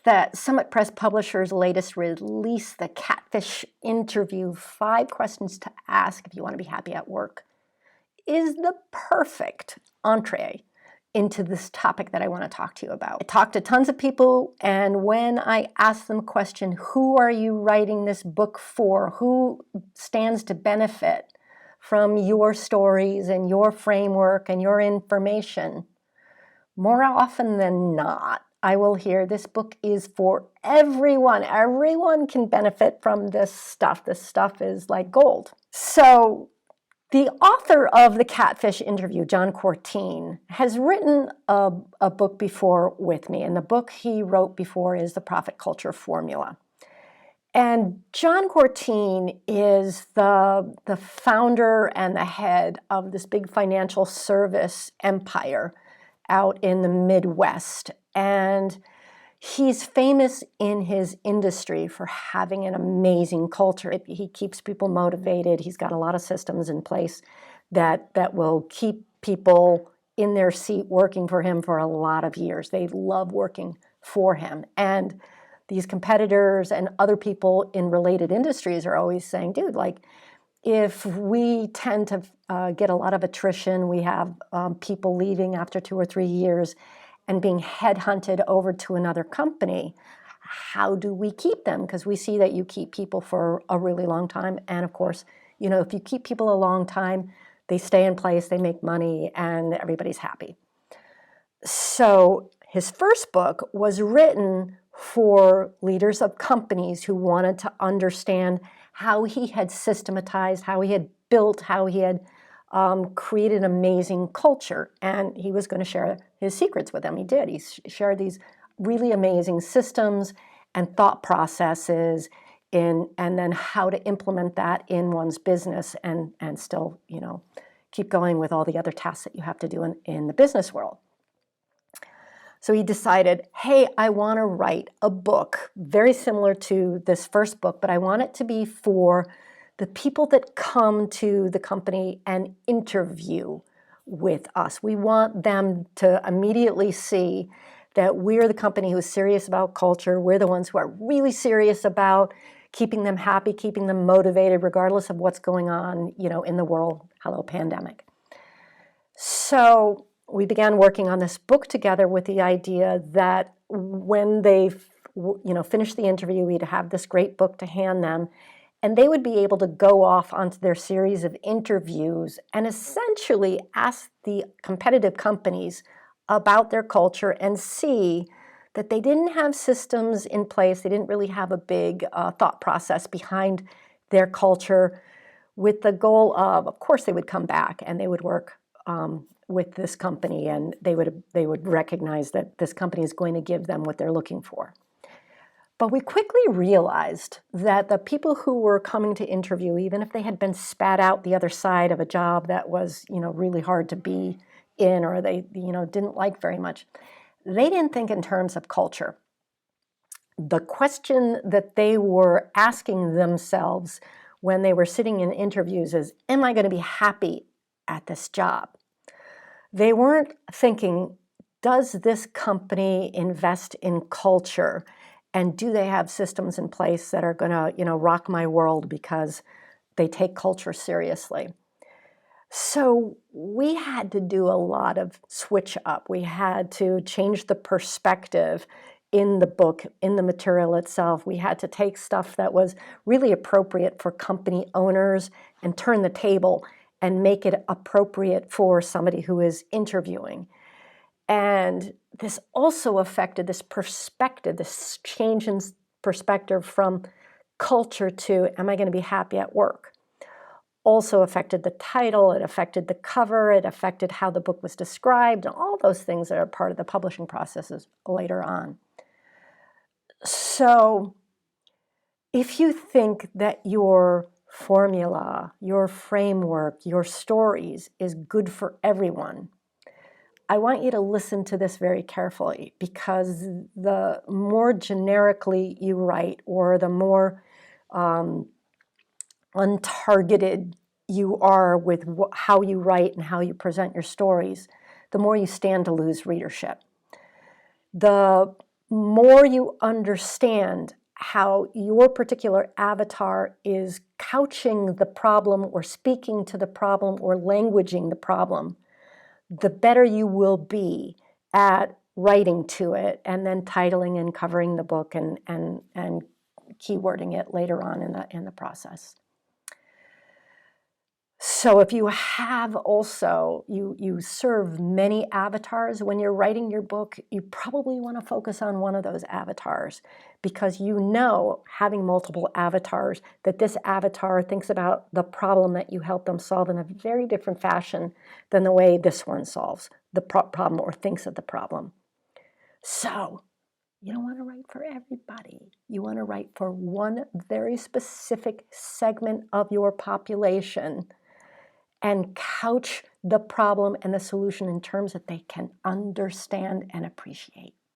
that Summit Press Publishers' latest release, The Catfish Interview, 5 questions to ask if you want to be happy at work, is the perfect entree into this topic that I want to talk to you about. I talked to tons of people, and when I asked them a question, who are you writing this book for? Who stands to benefit from your stories and your framework and your information? More often than not, I will hear this book is for everyone. Everyone can benefit from this stuff. This stuff is like gold. So the author of The Catfish Interview, John Courtine, has written a book before with me, and the book he wrote before is The Profit Culture Formula. And John Courtine is the founder and the head of this big financial service empire out in the Midwest. And he's famous in his industry for having an amazing culture. He keeps people motivated. He's got a lot of systems in place that will keep people in their seat working for him for a lot of years. They love working for him. And these competitors and other people in related industries are always saying, dude, like, if we tend to get a lot of attrition, we have people leaving after 2 or 3 years and being headhunted over to another company, how do we keep them? Because we see that you keep people for a really long time. And of course, you know, if you keep people a long time, they stay in place, they make money, and everybody's happy. So his first book was written for leaders of companies who wanted to understand how he had systematized, how he had built, how he had created an amazing culture. And he was going to share his secrets with them. He did. He shared these really amazing systems and thought processes and then how to implement that in one's business and still, you know, keep going with all the other tasks that you have to do in the business world. So he decided, hey, I want to write a book very similar to this first book, but I want it to be for the people that come to the company and interview with us. We want them to immediately see that we're the company who's serious about culture. We're the ones who are really serious about keeping them happy, keeping them motivated, regardless of what's going on, you know, in the world. Hello, pandemic. So we began working on this book together with the idea that when they, you know, finished the interview, we'd have this great book to hand them, and they would be able to go off onto their series of interviews and essentially ask the competitive companies about their culture and see that they didn't have systems in place. They didn't really have a big thought process behind their culture, with the goal of course, they would come back and they would work with this company, and they would recognize that this company is going to give them what they're looking for. But we quickly realized that the people who were coming to interview, even if they had been spat out the other side of a job that was, you know, really hard to be in, or they, you know, didn't like very much, they didn't think in terms of culture. The question that they were asking themselves when they were sitting in interviews is, am I going to be happy at this job? They weren't thinking, does this company invest in culture? And do they have systems in place that are going to, you know, rock my world because they take culture seriously? So we had to do a lot of switch up. We had to change the perspective in the book, in the material itself. We had to take stuff that was really appropriate for company owners and turn the table and make it appropriate for somebody who is interviewing. And this also affected this perspective, this change in perspective from culture to, am I going to be happy at work? Also affected the title, it affected the cover, it affected how the book was described, and all those things that are part of the publishing processes later on. So if you think that your formula, your framework, your stories is good for everyone, I want you to listen to this very carefully, because the more generically you write, or the more untargeted you are with how you write and how you present your stories, the more you stand to lose readership. The more you understand how your particular avatar is couching the problem or speaking to the problem or languaging the problem, the better you will be at writing to it and then titling and covering the book and keywording it later on in the process. So if you have also, you serve many avatars when you're writing your book, you probably want to focus on one of those avatars, because you know, having multiple avatars, that this avatar thinks about the problem that you help them solve in a very different fashion than the way this one solves the problem or thinks of the problem. So you don't want to write for everybody. You want to write for one very specific segment of your population and couch the problem and the solution in terms that they can understand and appreciate.